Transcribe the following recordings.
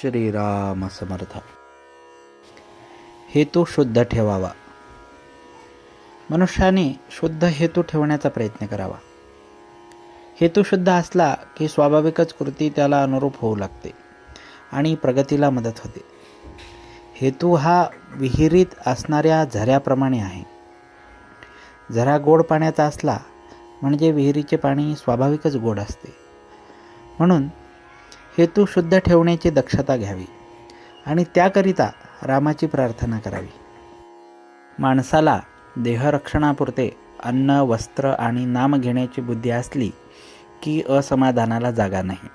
श्रीराम समर्थ. हेतू शुद्ध ठेवावा. मनुष्याने शुद्ध हेतू ठेवण्याचा प्रयत्न करावा. हेतू शुद्ध असला की स्वाभाविकच कृती त्याला अनुरूप होऊ लागते आणि प्रगतीला मदत होते. हेतू हा विहिरीत असणाऱ्या झऱ्याप्रमाणे आहे. झरा गोड पाण्याचा असला म्हणजे विहिरीचे पाणी स्वाभाविकच गोड असते. म्हणून हेतू शुद्ध ठेवण्याची दक्षता घ्यावी आणि त्याकरिता रामाची प्रार्थना करावी. माणसाला देहरक्षणापुरते अन्न, वस्त्र आणि नाम घेण्याची बुद्धी असली की असमाधानाला जागा नाही.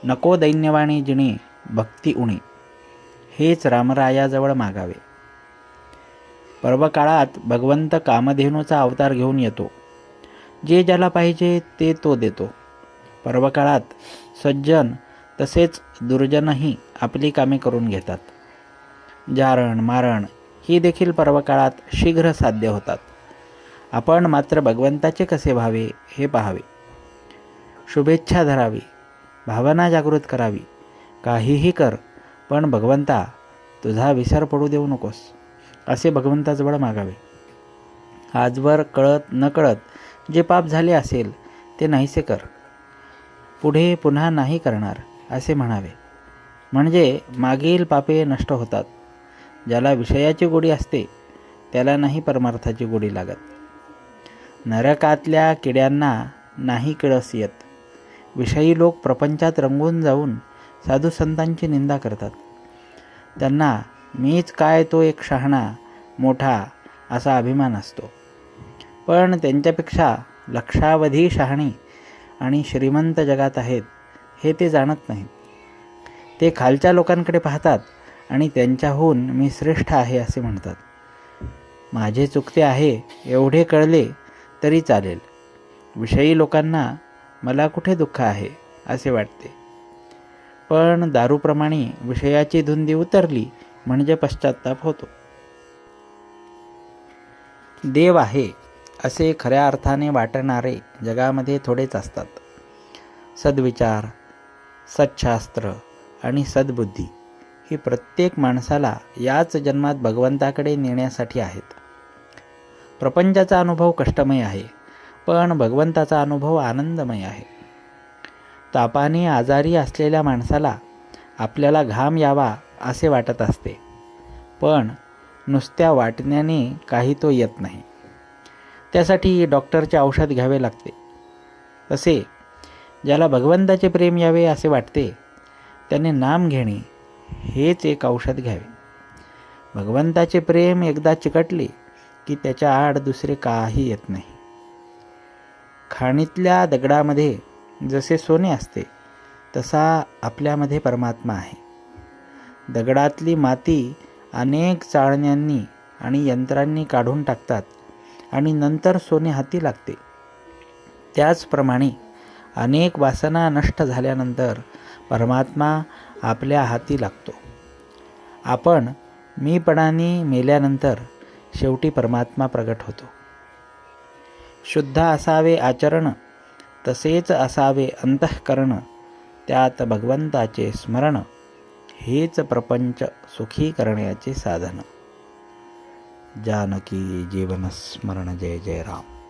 नको दैन्यवाणी जिणे भक्ती उणे, हेच रामरायाजवळ मागावे. पर्वकाळात भगवंत कामधेनूचा अवतार घेऊन येतो. जे ज्याला पाहिजे ते तो देतो. पर्वकाळात सज्जन तसेच दुर्जनही आपली कामे करून घेतात. जारण मारण ही देखील पर्वकाळात शीघ्र साध्य होतात. आपण मात्र भगवंताचे कसे व्हावे हे पाहावे. शुभेच्छा धरावी, भावना जागृत करावी. काहीही कर, पण भगवंता तुझा विसर पडू देऊ नकोस, असे भगवंताजवळ मागावे. आजवर कळत नकळत जे पाप झाले असेल ते नाहीसे कर, पुढे पुन्हा नाही करणार असे म्हणावे. म्हणजे मागील पापे नष्ट होतात. ज्याला विषयाची गोडी असते त्याला नाही परमार्थाची गोडी लागत. नरकातल्या किड्यांना नाही किळस येत. विषयी लोक प्रपंचात रंगून जाऊन साधू संतांची निंदा करतात. त्यांना मीच काय तो एक शहाणा मोठा असा अभिमान असतो. पण त्यांच्यापेक्षा लक्षावधी शहाणी आणि श्रीमंत जगात आहेत हे ते जाणत नाहीत. ते खालच्या लोकांकडे पाहतात आणि त्यांच्याहून मी श्रेष्ठ आहे असे म्हणतात. माझे चुकते आहे एवढे कळले तरी चालेल. विषयी लोकांना मला कुठे दुःख आहे असे वाटते. पण दारूप्रमाणे विषयाची धुंदी उतरली म्हणजे पश्चात्ताप होतो. देव आहे असे खऱ्या अर्थाने वाटणारे जगामध्ये थोडेच असतात. सद्विचार, सच्छास्त्र आणि सद्बुद्धी ही प्रत्येक माणसाला याच जन्मात भगवंताकडे नेण्यासाठी आहेत. प्रपंचाचा अनुभव कष्टमय आहे, पण भगवंताचा अनुभव आनंदमय आहे. तापाने आजारी असलेल्या माणसाला आपल्याला घाम यावा असे वाटत असते, पण नुसत्या वाटण्याने काही तो येत नाही. त्यासाठी डॉक्टरचे औषध घ्यावे लागते. तसे ज्याला भगवंताचे प्रेम यावे असे वाटते त्याने नाम घेणे हेच एक औषध घ्यावे. भगवंताचे प्रेम एकदा चिकटले की त्याच्या आड दुसरे काही येत नाही. खाणीतल्या दगडामध्ये जसे सोने असते तसा आपल्यामध्ये परमात्मा आहे. दगडातली माती अनेक चाळण्यांनी आणि यंत्रांनी काढून टाकतात आणि नंतर सोने हाती लागते. त्याचप्रमाणे अनेक वासना नष्ट झाल्यानंतर परमात्मा आपल्या हाती लागतो. आपण मीपणाने मेल्यानंतर शेवटी परमात्मा प्रगट होतो. शुद्ध असावे आचरण, तसेच असावे अंतःकरण. त्यात भगवंताचे स्मरण, हेच प्रपंच सुखी करण्याचे साधन. जानकी जीवन स्मरण. जय जय राम.